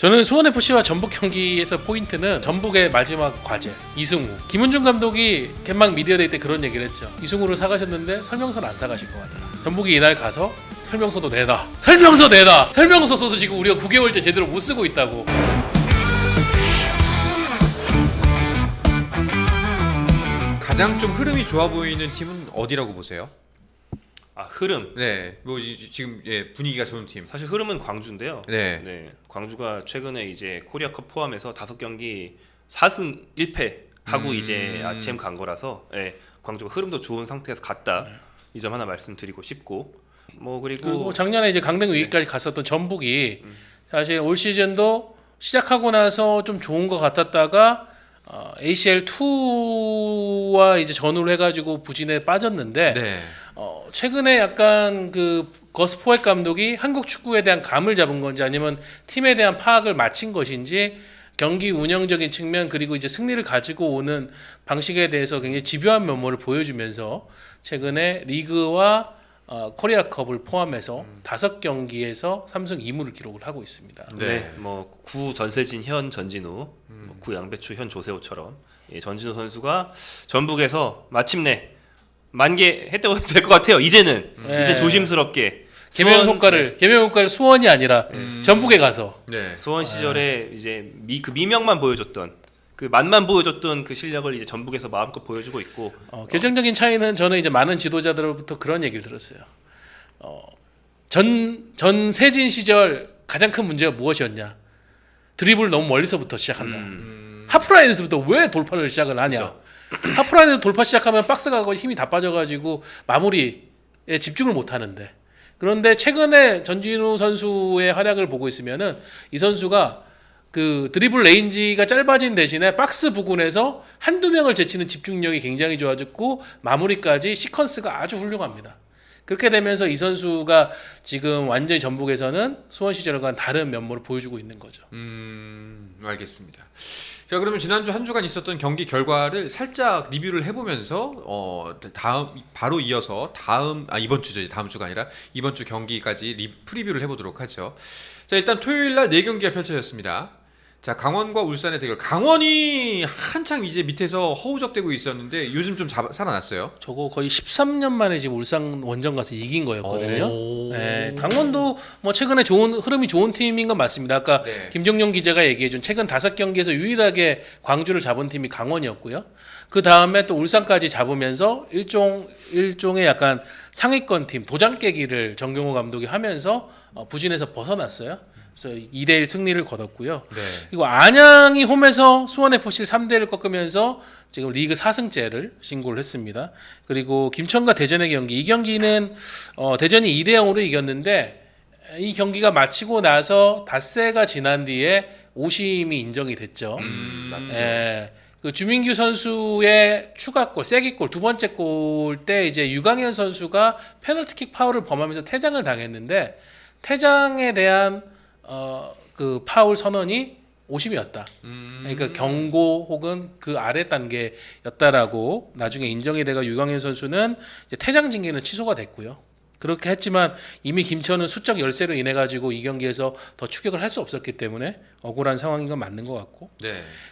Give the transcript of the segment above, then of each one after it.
저는 수원FC와 전북 경기에서 포인트는 전북의 마지막 과제 이승우. 김은중 감독이 개막 미디어데이 때 그런 얘기를 했죠. 이승우를 사가셨는데 설명서는 안 사가신 것 같다. 전북이 이날 가서 설명서도 내다. 설명서 내다. 설명서 써서 지금 우리가 9개월째 제대로 못 쓰고 있다고. 가장 좀 흐름이 좋아 보이는 팀은 어디라고 보세요? 아, 흐름. 네, 뭐 지금 분위기가 좋은 팀. 사실 흐름은 광주인데요. 네. 광주가 최근에 이제 코리아컵 포함해서 5경기 4승 1패 하고 이제 아침 간 거라서 광주가 흐름도 좋은 상태에서 갔다. 이 점 하나 말씀드리고 싶고. 그리고 작년에 이제 강등 위기까지 갔었던 전북이 사실 올 시즌도 시작하고 나서 좀 좋은 것 같았다가 ACL2와 이제 전후를 해가지고 부진에 빠졌는데 네. 최근에 약간 그 거스 포획 감독이 한국 축구에 대한 감을 잡은 건지 아니면 팀에 대한 파악을 마친 것인지 경기 운영적인 측면 그리고 이제 승리를 가지고 오는 방식에 대해서 굉장히 집요한 면모를 보여주면서 최근에 리그와 코리아컵을 포함해서 5경기에서 3승 2무를 기록을 하고 있습니다. 네, 구 전세진 현 전진우, 구 양배추 현 조세호처럼 전진우 선수가 전북에서 마침내 만개 했다고 될 것 같아요. 이제는 이제 조심스럽게 개명 효과를 수원이 아니라 전북에 가서 수원 시절에 이제 그 미명만 보여줬던 그 맛만 보여줬던 그 실력을 이제 전북에서 마음껏 보여주고 있고 결정적인 차이는 저는 이제 많은 지도자들로부터 그런 얘기를 들었어요. 전세진 시절 가장 큰 문제가 무엇이었냐? 드리블 너무 멀리서부터 시작한다. 하프라인에서부터 왜 돌파를 시작을 하냐? 그렇죠. 하프라인에서 돌파 시작하면 박스가 힘이 다 빠져가지고 마무리에 집중을 못 하는데 그런데 최근에 전진우 선수의 활약을 보고 있으면은 이 선수가 그 드리블 레인지가 짧아진 대신에 박스 부근에서 한두 명을 제치는 집중력이 굉장히 좋아졌고 마무리까지 시퀀스가 아주 훌륭합니다. 그렇게 되면서 이 선수가 지금 완전히 전북에서는 수원 시절과는 다른 면모를 보여주고 있는 거죠. 알겠습니다. 자, 그러면 지난주 한 주간 있었던 경기 결과를 살짝 리뷰를 해보면서 바로 이어서 이번 주죠. 다음 주가 아니라 이번 주 경기까지 프리뷰를 해보도록 하죠. 자, 일단 토요일 날 4경기가 펼쳐졌습니다. 자, 강원과 울산의 대결. 강원이 한창 이제 밑에서 허우적대고 있었는데 요즘 좀 살아났어요. 저거 거의 13년 만에 지금 울산 원정 가서 이긴 거였거든요. 네, 강원도 최근에 흐름이 좋은 팀인 건 맞습니다. 아까 김정용 기자가 얘기해준 최근 5경기에서 유일하게 광주를 잡은 팀이 강원이었고요. 그 다음에 또 울산까지 잡으면서 일종의 약간 상위권 팀 도장 깨기를 정경호 감독이 하면서 부진에서 벗어났어요. 그래서 2대1 승리를 거뒀고요. 그리고 안양이 홈에서 수원FC를 3대1을 꺾으면서 지금 리그 4승째를 신고를 했습니다. 그리고 김천과 대전의 경기, 이 경기는 대전이 2대0으로 이겼는데 이 경기가 마치고 나서 닷새가 지난 뒤에 오심이 인정이 됐죠. 그 주민규 선수의 추가골, 세기골, 두 번째 골 때 이제 유강현 선수가 페널티킥 파울을 범하면서 퇴장을 당했는데 퇴장에 대한 그 파울 선언이 오심이었다. 그러니까 경고 혹은 그 아래 단계였다라고 나중에 인정이 돼가 유강현 선수는 이제 퇴장 징계는 취소가 됐고요. 그렇게 했지만 이미 김천은 수적 열세로 인해 가지고 이 경기에서 더 추격을 할 수 없었기 때문에 억울한 상황인 건 맞는 것 같고.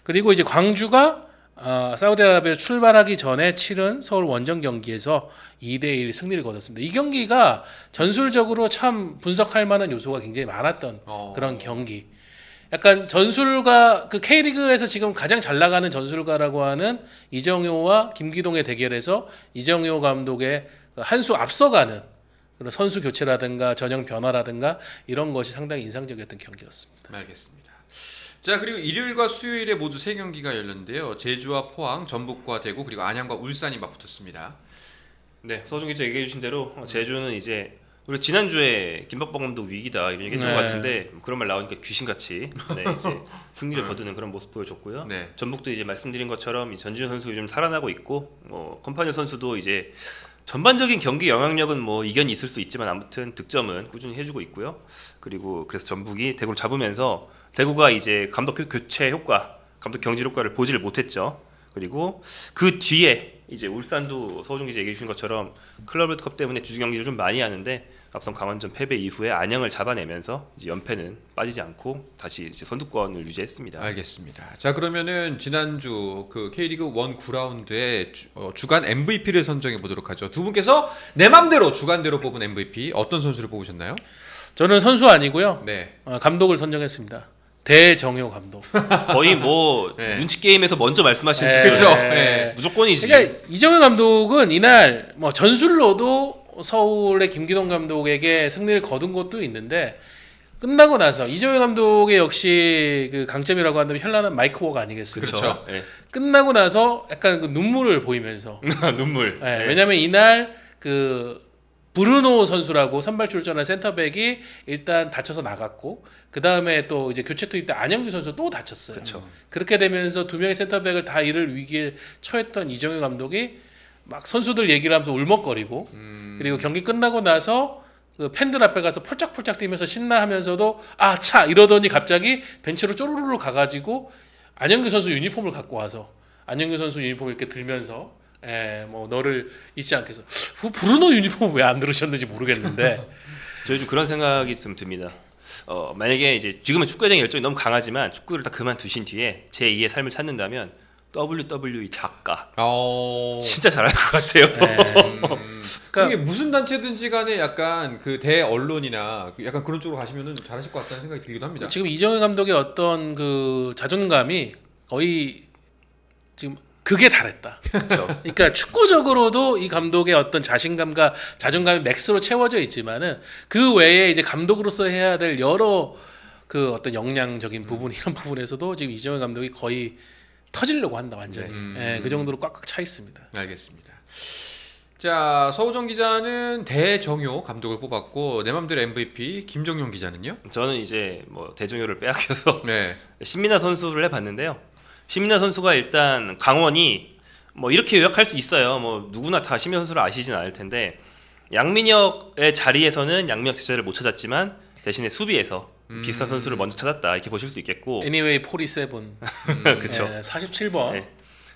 그리고 이제 광주가 사우디아라비아 출발하기 전에 치른 서울 원정 경기에서 2대1 승리를 거뒀습니다. 이 경기가 전술적으로 참 분석할 만한 요소가 굉장히 많았던 그런 경기. 약간 전술가 그 K리그에서 지금 가장 잘 나가는 전술가라고 하는 이정효와 김기동의 대결에서 이정효 감독의 한 수 앞서가는 그런 선수 교체라든가 전형 변화라든가 이런 것이 상당히 인상적이었던 경기였습니다. 알겠습니다. 자, 그리고 일요일과 수요일에 모두 3경기가 열렸는데요. 제주와 포항, 전북과 대구 그리고 안양과 울산이 맞붙었습니다. 네, 서준 기자 얘기해 주신 대로 제주는 이제 우리 지난주에 김박범 감독 위기다 이런 얘기했던 것 같은데 그런 말 나오니까 귀신같이 이제 승리를 거두는 그런 모습 보여줬고요. 전북도 이제 말씀드린 것처럼 이 전준우 선수 좀 살아나고 있고 컴파니오 선수도 이제 전반적인 경기 영향력은 이견이 있을 수 있지만 아무튼 득점은 꾸준히 해주고 있고요. 그리고 그래서 전북이 대구를 잡으면서 대구가 이제 감독 교체 효과, 감독 경질 효과를 보지를 못했죠. 그리고 그 뒤에 이제 울산도 서우준 기자 얘기해 주신 것처럼 클럽 월드컵 때문에 주주 경기를 좀 많이 하는데 앞선 강원전 패배 이후에 안양을 잡아내면서 이제 연패는 빠지지 않고 다시 이제 선두권을 유지했습니다. 알겠습니다. 자 그러면은 지난주 그 K리그 1 9라운드의 주간 MVP를 선정해 보도록 하죠. 두 분께서 내 맘대로 주간대로 뽑은 MVP 어떤 선수를 뽑으셨나요? 저는 선수 아니고요. 네. 감독을 선정했습니다. 대정효 감독. 거의 뭐 네. 눈치 게임에서 먼저 말씀하신 네. 그렇죠. 거예요. 네. 무조건이지. 그러니까 이정효 감독은 이날 뭐 전술로도 서울의 김기동 감독에게 승리를 거둔 것도 있는데 끝나고 나서 이정효 감독의 역시 그 강점이라고 한다면 현란한 마이크 워크 아니겠습니까? 그렇죠. 네. 끝나고 나서 약간 그 눈물을 보이면서 눈물. 네, 네. 왜냐면 이날 그 브루노 선수라고 선발 출전한 센터백이 일단 다쳐서 나갔고 그 다음에 또 이제 교체 투입 때 안영규 선수 또 다쳤어요. 그렇죠. 그렇게 되면서 두 명의 센터백을 다 잃을 위기에 처했던 이정효 감독이 막 선수들 얘기를 하면서 울먹거리고 그리고 경기 끝나고 나서 그 팬들 앞에 가서 폴짝폴짝 뛰면서 신나하면서도 아 차 이러더니 갑자기 벤치로 쪼르르 가가지고 안영규 선수 유니폼을 갖고 와서 안영규 선수 유니폼을 이렇게 들면서 뭐 너를 잊지 않겠어. 브루노 유니폼 왜 안 들으셨는지 모르겠는데 저희 좀 그런 생각이 좀 듭니다. 만약에 이제 지금은 축구에 대한 열정이 너무 강하지만 축구를 다 그만두신 뒤에 제 2의 삶을 찾는다면 WWE 작가 진짜 잘할 것 같아요. 그러니까 이게 무슨 단체든지 간에 약간 그 대언론이나 약간 그런 쪽으로 가시면은 잘하실 것 같다는 생각이 들기도 합니다. 지금 이정효 감독의 어떤 그 자존감이 거의 지금 그게 달했다. 그렇죠. 그러니까 축구적으로도 이 감독의 어떤 자신감과 자존감이 맥스로 채워져 있지만은 그 외에 이제 감독으로서 해야 될 여러 그 어떤 역량적인 부분 이런 부분에서도 지금 이정효 감독이 거의 터지려고 한다 완전히. 그 정도로 꽉꽉 차 있습니다. 알겠습니다. 자 서우정 기자는 대정효 감독을 뽑았고 내 맘대로 MVP 김정용 기자는요? 저는 이제 뭐 대중효를 빼앗겨서 네. 신민아 선수를 해봤는데요. 신민아 선수가 일단 강원이 뭐 이렇게 요약할 수 있어요. 뭐 누구나 다 신민아 선수를 아시진 않을 텐데 양민혁의 자리에서는 양민혁 대체를 못 찾았지만 대신에 수비에서 비슷한 선수를 먼저 찾았다 이렇게 보실 수 있겠고. Anyway 47. 그렇죠. 47번. 네.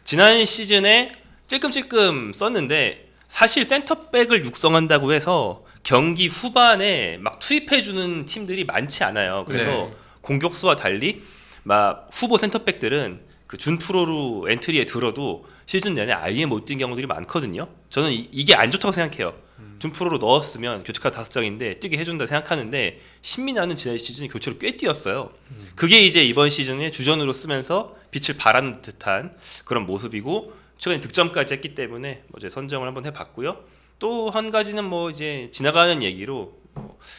지난 시즌에 찔끔찔끔 썼는데 사실 센터백을 육성한다고 해서 경기 후반에 막 투입해주는 팀들이 많지 않아요. 그래서 네. 공격수와 달리 막 후보 센터백들은 그 준프로로 엔트리에 들어도 시즌 내내 아예 못 뛴 경우들이 많거든요. 저는 이게 안 좋다고 생각해요. 준프로로 넣었으면 교체카드 5장인데 뛰게 해준다 생각하는데 신민아는 지난 시즌에 교체로 꽤 뛰었어요. 그게 이제 이번 시즌에 주전으로 쓰면서 빛을 발하는 듯한 그런 모습이고 최근에 득점까지 했기 때문에 뭐 이제 선정을 한번 해봤고요. 또 한 가지는 뭐 이제 지나가는 얘기로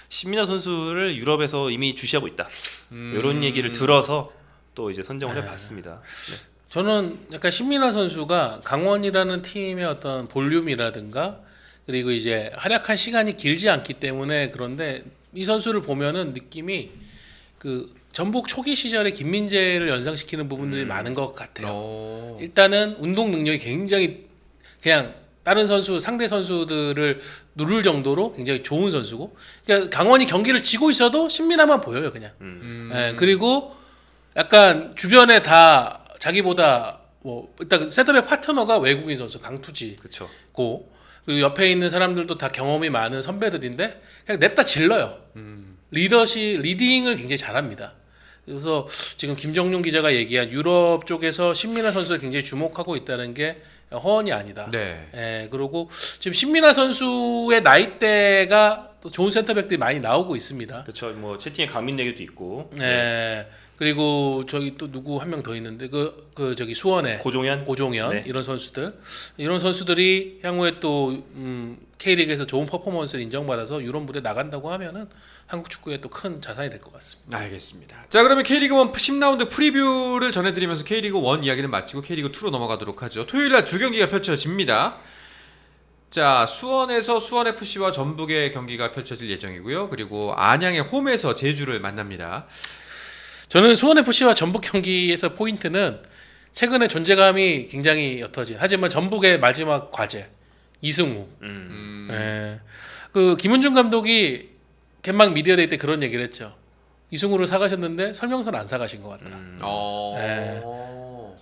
신민아 선수를 유럽에서 이미 주시하고 있다. 이런 얘기를 들어서 또 이제 선정을 해봤습니다. 네. 저는 약간 신민아 선수가 강원이라는 팀의 어떤 볼륨이라든가 그리고 이제 활약한 시간이 길지 않기 때문에 그런데 이 선수를 보면은 느낌이 그 전북 초기 시절에 김민재를 연상시키는 부분들이 많은 것 같아요. 일단은 운동 능력이 굉장히 그냥 다른 선수 상대 선수들을 누를 정도로 굉장히 좋은 선수고 그러니까 강원이 경기를 지고 있어도 신민아만 보여요 그냥. 그리고 약간 주변에 다 자기보다 뭐 일단 센터백 파트너가 외국인 선수 강투지고 그렇죠. 그리고 옆에 있는 사람들도 다 경험이 많은 선배들인데 그냥 냅다 질러요. 리딩을 굉장히 잘합니다. 그래서 지금 김정용 기자가 얘기한 유럽 쪽에서 신민아 선수를 굉장히 주목하고 있다는 게 허언이 아니다. 네. 그리고 지금 신민아 선수의 나이대가 또 좋은 센터백들이 많이 나오고 있습니다. 그렇죠. 뭐 채팅에 가민 얘기도 있고. 그리고 저기 또 누구 한 명 더 있는데 그 저기 수원에 고종현 네. 이런 선수들이 향후에 또 K리그에서 좋은 퍼포먼스를 인정받아서 유럽 무대 나간다고 하면은 한국 축구에 또 큰 자산이 될 것 같습니다. 알겠습니다. 자 그러면 K리그 1 10라운드 프리뷰를 전해드리면서 K리그 1 이야기는 마치고 K리그 2로 넘어가도록 하죠. 토요일날 2경기가 펼쳐집니다. 자 수원에서 수원FC와 전북의 경기가 펼쳐질 예정이고요. 그리고 안양의 홈에서 제주를 만납니다. 저는 수원FC와 전북 경기에서 포인트는 최근에 존재감이 굉장히 옅어진 하지만 전북의 마지막 과제 이승우. 그 김은중 감독이 개막 미디어데이 때 그런 얘기를 했죠. 이승우를 사가셨는데 설명서는 안 사가신 것 같다.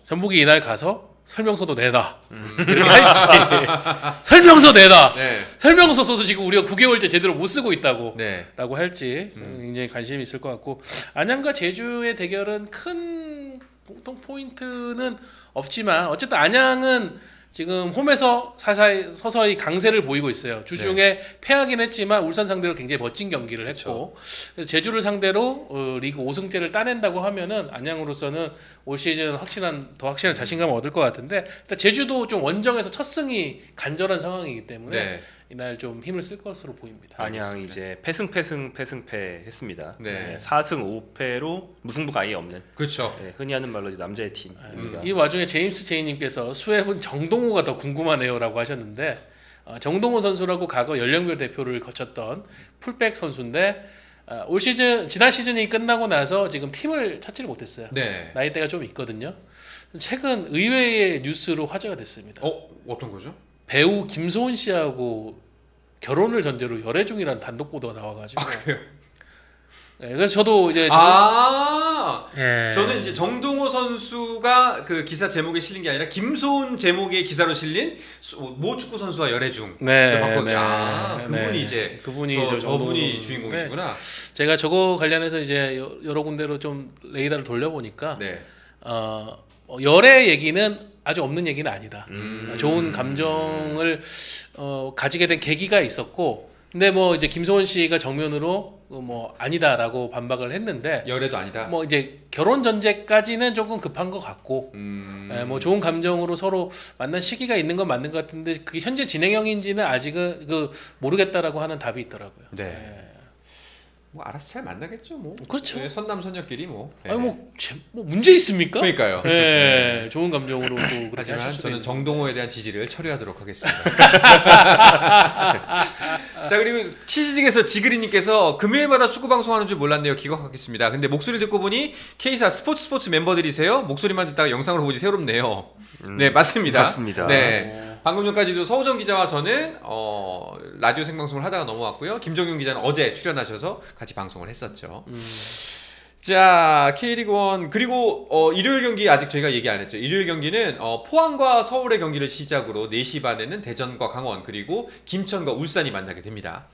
전북이 이날 가서 설명서도 내다 이렇게 할지 설명서 내다 네. 설명서 써서 지금 우리가 9개월째 제대로 못 쓰고 있다고 네. 라고 할지 굉장히 관심이 있을 것 같고 안양과 제주의 대결은 큰 공통 포인트는 없지만 어쨌든 안양은 지금 홈에서 서서히 강세를 보이고 있어요. 주중에 패하긴 했지만 울산 상대로 굉장히 멋진 경기를 했고 그래서 제주를 상대로 리그 5승째를 따낸다고 하면은 안양으로서는 올 시즌 더 확실한 자신감을 얻을 것 같은데 일단 제주도 좀 원정에서 첫 승이 간절한 상황이기 때문에 이날 좀 힘을 쓸 것으로 보입니다. 안양 이제 패승패 했습니다. 네. 4승 5패로 무승부가 아예 없는. 그렇죠. 네, 흔히 하는 말로 이제 남자의 팀입니다. 이 와중에 제임스 제이님께서 수협은 정동호가 더 궁금하네요라고 하셨는데 정동호 선수라고 과거 연령별 대표를 거쳤던 풀백 선수인데 올 시즌 지난 시즌이 끝나고 나서 지금 팀을 찾지를 못했어요. 네. 나이대가 좀 있거든요. 최근 의외의 뉴스로 화제가 됐습니다. 어떤 거죠? 배우 김소은 씨하고 결혼을 전제로 열애 중이라는 단독 보도가 나와가지고. 그래요? 네, 그래서 저도 이제 저는 이제 정동호 선수가 그 기사 제목에 실린 게 아니라 김소은 제목의 기사로 실린 모 축구 선수와 열애 중. 봤거든요. 그분이 저분이 주인공이시구나. 제가 저거 관련해서 이제 여러 군데로 좀 레이더를 돌려보니까 열애 얘기는 아주 없는 얘기는 아니다. 좋은 감정을 가지게 된 계기가 있었고, 근데 뭐 이제 김소은 씨가 정면으로 뭐 아니다라고 반박을 했는데 열애도 아니다. 뭐 이제 결혼 전제까지는 조금 급한 것 같고, 뭐 좋은 감정으로 서로 만난 시기가 있는 건 맞는 것 같은데 그게 현재 진행형인지는 아직은 모르겠다라고 하는 답이 있더라고요. 뭐 알아서 잘 만나겠죠, 뭐. 그렇죠. 선남 선녀끼리 뭐. 아니 뭐 문제 있습니까? 그러니까요. 좋은 감정으로 또 그렇게 하지만 하실 수도 저는 있는. 정동호에 대한 지지를 처리하도록 하겠습니다. 자, 그리고 치즈직에서 지그리님께서 금요일마다 축구 방송하는 줄 몰랐네요. 기억하겠습니다. 근데 목소리 듣고 보니 K사 스포츠 멤버들이세요? 목소리만 듣다가 영상으로 보니 새롭네요. 네, 맞습니다. 맞습니다. 네. 방금 전까지도 서우정 기자와 저는 라디오 생방송을 하다가 넘어왔고요. 김정용 기자는 어제 출연하셔서 같이 방송을 했었죠. 자, K리그1 그리고 일요일 경기 아직 저희가 얘기 안 했죠. 일요일 경기는 포항과 서울의 경기를 시작으로 4시 반에는 대전과 강원 그리고 김천과 울산이 만나게 됩니다.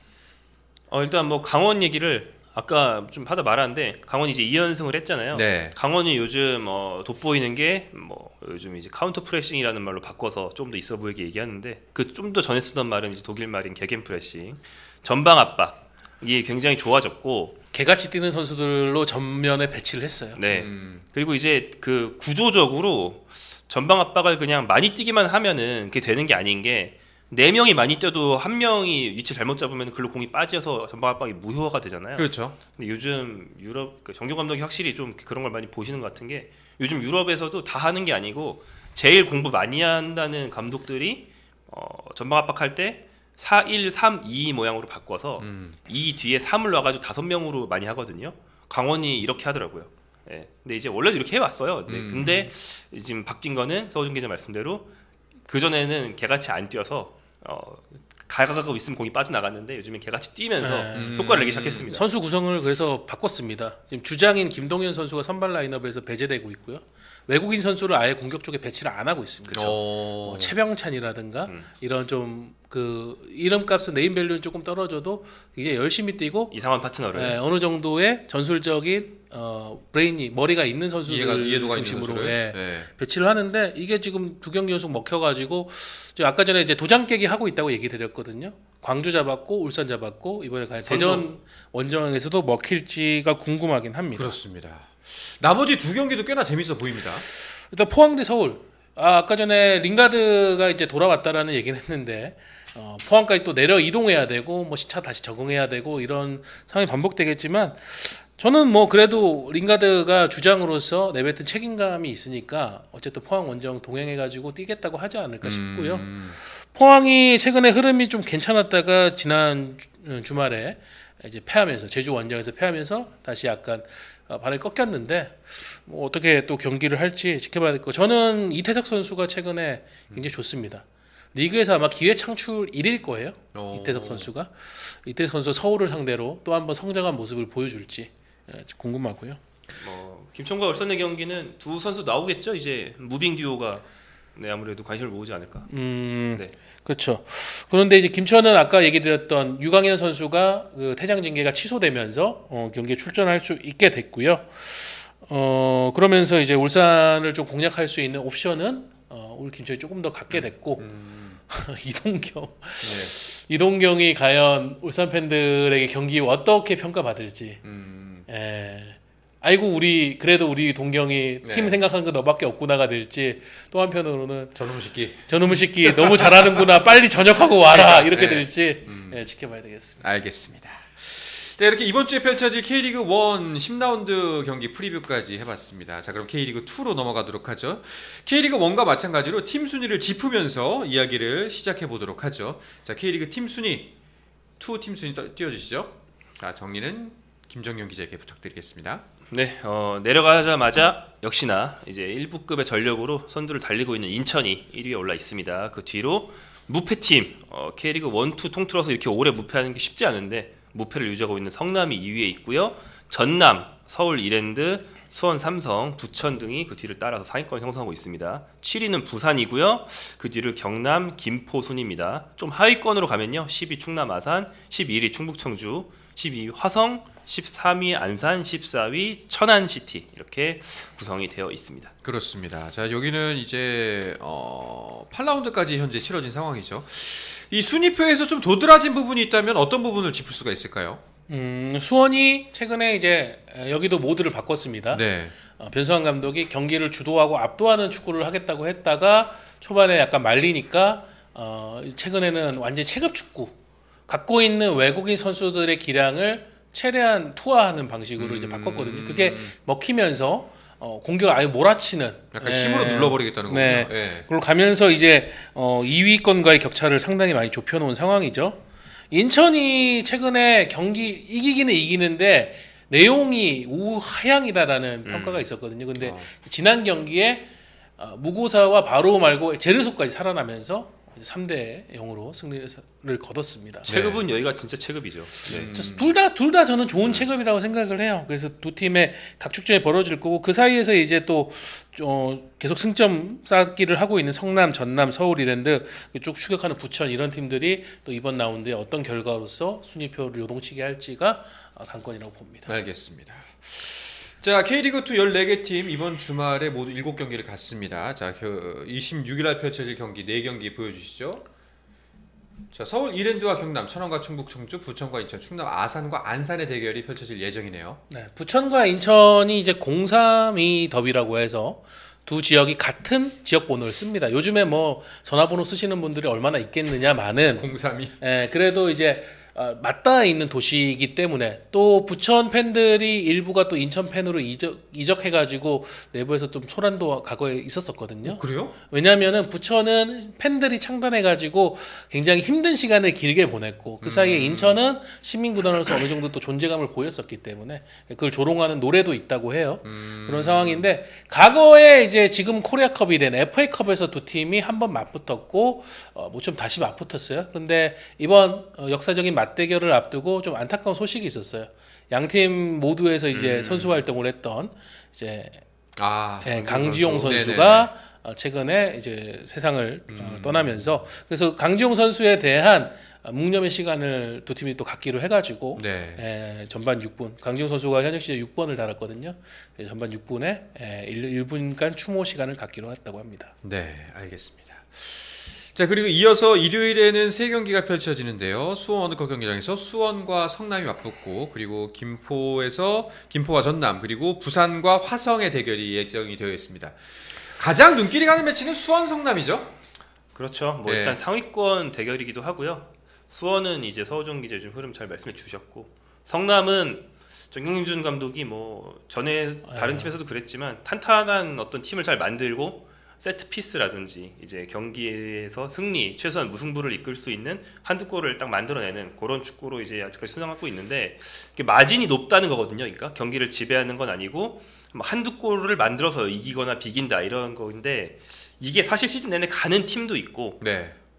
일단 뭐 강원 얘기를 아까 좀 하다 말았는데 강원이 이제 2연승을 했잖아요. 네. 강원이 요즘 돋보이는 게 뭐 요즘 이제 카운터 프레싱이라는 말로 바꿔서 좀 더 있어 보이게 얘기하는데 그 좀 더 전에 쓰던 말은 이제 독일 말인 게겐 프레싱, 전방 압박 이게 굉장히 좋아졌고 개같이 뛰는 선수들로 전면에 배치를 했어요. 네. 그리고 이제 그 구조적으로 전방 압박을 그냥 많이 뛰기만 하면은 그게 되는 게 아닌 게 4명이 많이 뛰어도 한 명이 위치 잘못 잡으면 글로 공이 빠져서 전방 압박이 무효화가 되잖아요. 그렇죠. 근데 요즘 유럽 정규 감독이 확실히 좀 그런 걸 많이 보시는 것 같은 게 요즘 유럽에서도 다 하는 게 아니고 제일 공부 많이 한다는 감독들이 전방 압박할 때 4-1-3-2 모양으로 바꿔서 2 뒤에 3을 놔가지고 5명으로 많이 하거든요. 강원이 이렇게 하더라고요. 네. 근데 이제 원래도 이렇게 해왔어요. 네. 근데 지금 바뀐 거는 서우준 기자 말씀대로 그 전에는 개같이 안 뛰어서 가가고 있으면 공이 빠져나갔는데 요즘엔 개같이 뛰면서 효과를 내기 시작했습니다. 선수 구성을 그래서 바꿨습니다. 지금 주장인 김동현 선수가 선발 라인업에서 배제되고 있고요. 외국인 선수를 아예 공격 쪽에 배치를 안 하고 있습니다. 뭐 최병찬이라든가 이런 좀 그 이름값은 네임밸류는 조금 떨어져도 이제 열심히 뛰고 이상한 파트너를 어느 정도의 전술적인 브레인이 머리가 있는 선수들 중심으로 배치를 하는데 이게 지금 2경기 연속 먹혀가지고 아까 전에 이제 도장 깨기 하고 있다고 얘기 드렸거든요. 광주 잡았고 울산 잡았고 이번에 대전 원정에서도 먹힐지가 궁금하긴 합니다. 그렇습니다. 나머지 2경기도 꽤나 재밌어 보입니다. 일단 포항 대 서울. 아까 전에 링가드가 이제 돌아왔다라는 얘기는 했는데 포항까지 또 내려 이동해야 되고 뭐 시차 다시 적응해야 되고 이런 상황이 반복되겠지만 저는 뭐 그래도 링가드가 주장으로서 내뱉은 책임감이 있으니까 어쨌든 포항 원정 동행해가지고 뛰겠다고 하지 않을까 싶고요. 포항이 최근에 흐름이 좀 괜찮았다가 지난 주말에 이제 패하면서 제주 원정에서 패하면서 다시 약간 발을 꺾였는데 뭐 어떻게 또 경기를 할지 지켜봐야 될 거. 저는 이태석 선수가 최근에 굉장히 좋습니다. 리그에서 아마 기회 창출 1일 거예요. 이태석 선수가 서울을 상대로 또 한번 성장한 모습을 보여줄지 궁금하고요. 김천과 울산의 경기는 두 선수 나오겠죠. 이제 무빙 듀오가 네, 아무래도 관심을 모으지 않을까. 네. 그렇죠. 그런데 이제 김천은 아까 얘기 드렸던 유강현 선수가 그 퇴장 징계가 취소되면서 경기에 출전할 수 있게 됐고요. 그러면서 이제 울산을 좀 공략할 수 있는 옵션은 우리 김천이 조금 더 갖게 됐고 이동경이 과연 울산 팬들에게 경기 어떻게 평가받을지. 아이고 그래도 우리 동경이 팀 생각하는 거 너밖에 없구나가 될지, 또 한편으로는 저놈의 새끼 너무 잘하는구나 빨리 전역하고 와라 이렇게 될지 지켜봐야 되겠습니다. 알겠습니다. 자, 이렇게 이번 주에 펼쳐질 K리그 1 10라운드 경기 프리뷰까지 해봤습니다. 자, 그럼 K리그 2로 넘어가도록 하죠. K리그 1과 마찬가지로 팀 순위를 짚으면서 이야기를 시작해 보도록 하죠. 자, K리그 팀 순위, 2 팀 순위 띄워주시죠. 자, 정리는 김정용 기자에게 부탁드리겠습니다. 네, 내려가자마자 역시나 이제 1부급의 전력으로 선두를 달리고 있는 인천이 1위에 올라 있습니다. 그 뒤로 무패팀, K리그 1, 2 통틀어서 이렇게 오래 무패하는 게 쉽지 않은데 무패를 유지하고 있는 성남이 2위에 있고요. 전남, 서울 이랜드, 수원 삼성, 부천 등이 그 뒤를 따라서 상위권을 형성하고 있습니다. 7위는 부산이고요. 그 뒤를 경남, 김포 순입니다. 좀 하위권으로 가면요. 10위 충남 아산, 11위 충북 청주, 12위 화성, 13위 안산, 14위 천안시티 이렇게 구성이 되어 있습니다. 그렇습니다. 자, 여기는 이제 8라운드까지 현재 치러진 상황이죠. 이 순위표에서 좀 도드라진 부분이 있다면 어떤 부분을 짚을 수가 있을까요? 수원이 최근에 이제 여기도 모드를 바꿨습니다. 네. 변수환 감독이 경기를 주도하고 압도하는 축구를 하겠다고 했다가 초반에 약간 말리니까 최근에는 완전히 체급 축구, 갖고 있는 외국인 선수들의 기량을 최대한 투하하는 방식으로 이제 바꿨거든요. 그게 먹히면서 공격을 아예 몰아치는, 약간 힘으로 눌러버리겠다는 거군요. 네. 그리고 가면서 이제 2위권과의 격차를 상당히 많이 좁혀놓은 상황이죠. 인천이 최근에 경기 이기기는 이기는데 내용이 우하향이다라는 평가가 있었거든요. 근데 지난 경기에 무고사와 바로 말고 제르소까지 살아나면서 3대 0으로 승리를 거뒀습니다. 체급은 여기가 진짜 체급이죠. 둘 다 저는 좋은 체급이라고 생각을 해요. 그래서 두 팀의 각축전이 벌어질 거고, 그 사이에서 이제 또 계속 승점 쌓기를 하고 있는 성남, 전남, 서울 이랜드, 쭉 추격하는 부천, 이런 팀들이 또 이번 라운드에 어떤 결과로서 순위표를 요동치게 할지가 관건이라고 봅니다. 알겠습니다. 자, K리그2 14개 팀 이번 주말에 모두 7경기를 갔습니다. 자, 26일날 펼쳐질 경기 4경기 보여주시죠. 자, 서울 이랜드와 경남, 천안과 충북 청주, 부천과 인천, 충남 아산과 안산의 대결이 펼쳐질 예정이네요. 네, 부천과 인천이 이제 032 더비라고 해서 두 지역이 같은 지역 번호를 씁니다. 요즘에 뭐 전화번호 쓰시는 분들이 얼마나 있겠느냐마는 032. 그래도 이제 맞닿아 있는 도시이기 때문에, 또 부천 팬들이 일부가 또 인천 팬으로 이적해가지고 내부에서 좀 소란도 과거에 있었었거든요. 그래요? 왜냐하면은 부천은 팬들이 창단해가지고 굉장히 힘든 시간을 길게 보냈고, 그 사이에 인천은 시민구단으로서 어느 정도 또 존재감을 보였었기 때문에 그걸 조롱하는 노래도 있다고 해요. 그런 상황인데, 과거에 이제 지금 코리아컵이 된 FA컵에서 두 팀이 한번 맞붙었고 모처럼 다시 맞붙었어요. 근데 이번 역사적인 맞대결을 앞두고 좀 안타까운 소식이 있었어요. 양 팀 모두에서 이제 선수 활동을 했던 이제 강지용 선수가 최근에 이제 세상을 떠나면서, 그래서 강지용 선수에 대한 묵념의 시간을 두 팀이 또 갖기로 해가지고 전반 6분, 강지용 선수가 현역 시절 6번을 달았거든요. 전반 6분에 1분간 추모 시간을 갖기로 했다고 합니다. 네, 알겠습니다. 자, 그리고 이어서 일요일에는 3경기가 펼쳐지는데요. 수원 워드컵 경기장에서 수원과 성남이 맞붙고, 그리고 김포와 전남, 그리고 부산과 화성의 대결이 예정이 되어 있습니다. 가장 눈길이 가는 매치는 수원 성남이죠. 그렇죠. 뭐 일단 상위권 대결이기도 하고요. 수원은 이제 서우정 기자 좀 흐름 잘 말씀해 주셨고, 성남은 정경준 감독이 뭐 전에 다른 팀에서도 그랬지만 탄탄한 어떤 팀을 잘 만들고, 세트 피스라든지 이제 경기에서 승리, 최소한 무승부를 이끌 수 있는 한두 골을 딱 만들어내는 그런 축구로 이제 아직까지 순항하고 있는데, 마진이 높다는 거거든요. 그러니까 경기를 지배하는 건 아니고 한두 골을 만들어서 이기거나 비긴다 이런 건데, 이게 사실 시즌 내내 가는 팀도 있고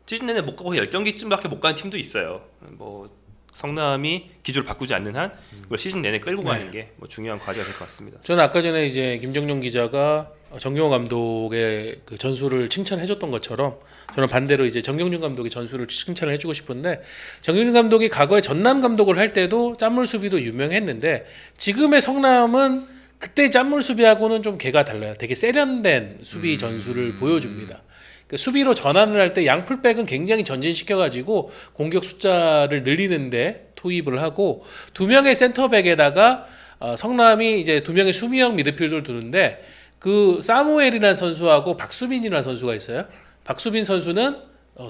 시즌 내내 못 가고 10경기쯤밖에 못 가는 팀도 있어요. 뭐 성남이 기조를 바꾸지 않는 한 그걸 시즌 내내 끌고 가는 게 뭐 중요한 과제가 될 것 같습니다. 저는 아까 전에 이제 김정용 기자가 정경호 감독의 그 전술을 칭찬해줬던 것처럼 저는 반대로 이제 정경준 감독의 전술을 칭찬을 해주고 싶은데 정경준 감독이 과거에 전남 감독을 할 때도 짠물 수비로 유명했는데 지금의 성남은 그때 짠물 수비하고는 좀 개가 달라요. 되게 세련된 수비 전술을 보여줍니다. 그 수비로 전환을 할 때 양풀백은 굉장히 전진시켜가지고 공격 숫자를 늘리는데 투입을 하고 두 명의 센터백에다가 성남이 이제 두 명의 수비형 미드필더를 두는데 그 사무엘이라는 선수하고 박수빈이라는 선수가 있어요. 박수빈 선수는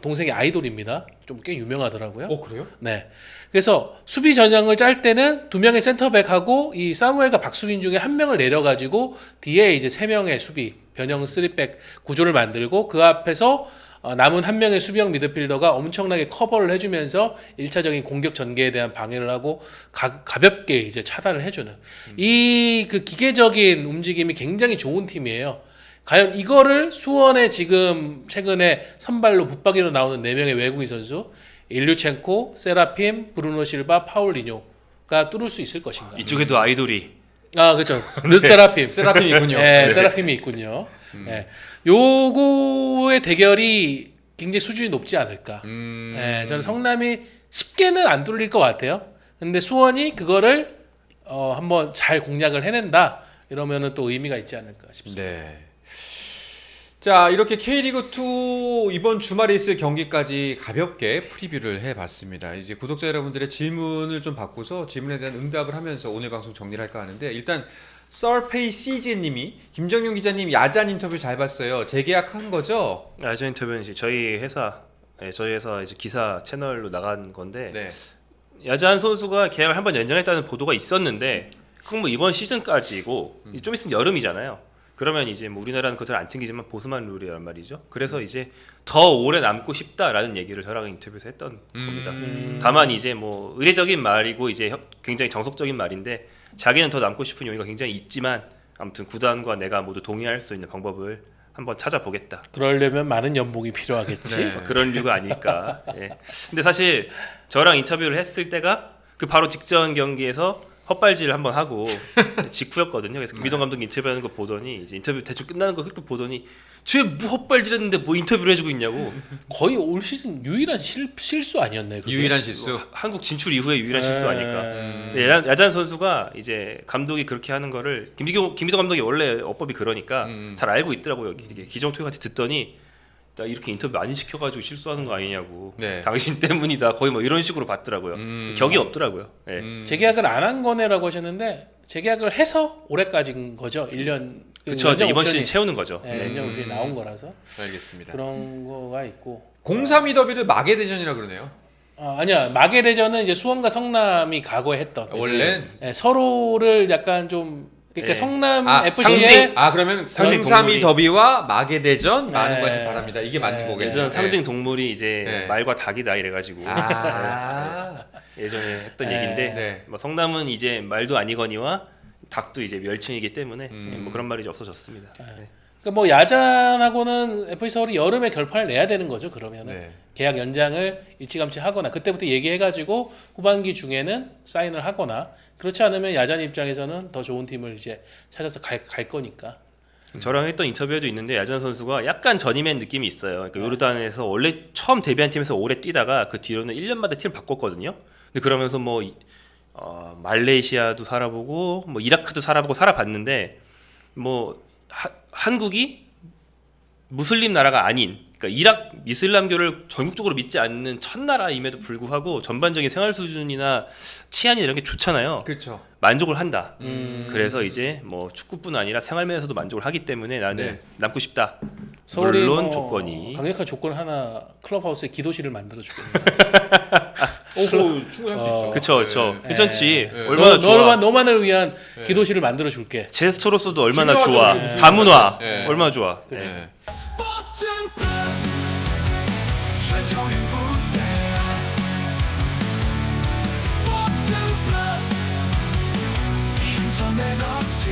동생의 아이돌입니다. 좀 꽤 유명하더라고요. 그래요? 네. 그래서 수비 전형을 짤 때는 두 명의 센터백하고 이 사무엘과 박수빈 중에 한 명을 내려가지고 뒤에 이제 세 명의 수비 변형 3백 구조를 만들고 그 앞에서 남은 한 명의 수비형 미드필더가 엄청나게 커버를 해주면서 1차적인 공격 전개에 대한 방해를 하고 가볍게 이제 차단을 해주는 이 그 기계적인 움직임이 굉장히 좋은 팀이에요. 과연 이거를 수원에 지금 최근에 선발로 붙박이로 나오는 4명의 외국인 선수 일류첸코, 세라핌, 브루노 실바, 파울리뇨가 뚫을 수 있을 것인가? 이쪽에도 아이돌이 그렇죠. 르세라핌. 세라핌이군요. 네, 세라핌이 있군요. 네. 요거의 대결이 굉장히 수준이 높지 않을까. 네, 저는 성남이 쉽게는 안 뚫릴 것 같아요. 근데 수원이 그거를 한번 잘 공략을 해낸다. 이러면은 또 의미가 있지 않을까 싶습니다. 네. 자, 이렇게 K리그2 이번 주말에 있을 경기까지 가볍게 프리뷰를 해봤습니다. 이제 구독자 여러분들의 질문을 좀 받고서 질문에 대한 응답을 하면서 오늘 방송 정리를 할까 하는데 일단 썰페이 CG님이 김정용 기자님 야잔 인터뷰 잘 봤어요. 재계약한 거죠? 야잔 인터뷰는 이제 저희 회사 이제 기사 채널로 나간 건데 네. 야잔 선수가 계약을 한번 연장했다는 보도가 있었는데 그건 뭐 이번 시즌까지고 좀 있으면 여름이잖아요. 그러면 이제 뭐 우리나라는 그것을 안 챙기지만 보수만 룰이란 말이죠. 그래서 이제 더 오래 남고 싶다라는 얘기를 저랑 인터뷰에서 했던 겁니다. 다만 이제 뭐 의례적인 말이고 이제 굉장히 정석적인 말인데 자기는 더 남고 싶은 용의가 굉장히 있지만 아무튼 구단과 내가 모두 동의할 수 있는 방법을 한번 찾아보겠다. 그러려면 많은 연봉이 필요하겠지. 네. 그런 이유가 아닐까. 예. 근데 사실 저랑 인터뷰를 했을 때가 그 바로 직전 경기에서 헛발질을 한번 하고 직후였거든요. 그래서 김희동 감독이 인터뷰하는 거 보더니 이제 인터뷰 대충 끝나는 거 그렇게 보더니 쟤 뭐 헛발질했는데 뭐 인터뷰를 해주고 있냐고. 거의 올 시즌 유일한 실수 아니었나요? 그게? 유일한 실수. 한국 진출 이후에 유일한 실수 아닐까. 야잔 선수가 이제 감독이 그렇게 하는 거를 김희동 감독이 원래 어법이 그러니까 잘 알고 있더라고요. 기정토의같이 듣더니 나 이렇게 인터뷰 많이 시켜가지고 실수하는 거 아니냐고. 네. 당신 때문이다. 거의 뭐 이런 식으로 봤더라고요. 격이 없더라고요. 네. 재계약을 안 한 거네라고 하셨는데 재계약을 해서 올해까지인 거죠. 1년. 그렇죠. 이번 시즌 채우는 거죠. 네, 연장 옵션이 나온 거라서. 알겠습니다. 그런 거가 있고. 0-3-2 더비를 마계대전이라 그러네요. 아니야. 마계대전은 이제 수원과 성남이 과거에 했던. 원래 네, 서로를 약간 좀 그러니까 네. 성남 상징. FC의 그러면 상징 0-3-2 동물이. 더비와 마계대전 많은 네. 것이 바랍니다. 이게 맞는 거겠죠. 예전 상징 동물이 이제 네. 말과 닭이다 이래가지고 예전에 했던 얘기인데 네. 뭐 성남은 이제 말도 아니거니와 닭도 이제 멸칭이기 때문에 뭐 그런 말이 이제 없어졌습니다. 네. 그러니까 뭐 야잔하고는 FC 서울이 여름에 결판을 내야 되는 거죠. 그러면은 네. 계약 연장을 일찌감치 하거나 그때부터 얘기해가지고 후반기 중에는 사인을 하거나 그렇지 않으면 야잔 입장에서는 더 좋은 팀을 이제 찾아서 갈 거니까. 저랑 했던 인터뷰에도 있는데 야잔 선수가 약간 전임맨 느낌이 있어요. 그러니까 요르단에서 원래 처음 데뷔한 팀에서 오래 뛰다가 그 뒤로는 1년마다 팀을 바꿨거든요. 근데 그러면서 뭐 말레이시아도 살아보고 뭐 이라크도 살아보고 살아봤는데 뭐 한국이 무슬림 나라가 아닌 그러니까 이락 이슬람교를 전국적으로 믿지 않는 첫 나라임에도 불구하고 전반적인 생활 수준이나 치안이 이런 게 좋잖아요. 그렇죠. 만족을 한다. 그래서 이제 뭐 축구뿐 아니라 생활면에서도 만족을 하기 때문에 나는 네. 남고 싶다. 서울이 물론 뭐 조건이 강력한 조건 하나 클럽하우스에 기도실을 만들어 주겠네. 충분히 할 수 있죠. 그쵸. 네. 괜찮지. 네. 얼마나 좋아. 너만을 위한 기도실을 만들어 줄게. 제스처로서도 얼마나 중요하죠, 좋아. 그게 무슨 다문화 네. 얼마나 좋아. 그치. 네. 스포츠 플러스 최종의 무대 스포츠 플러스 인터넷 없이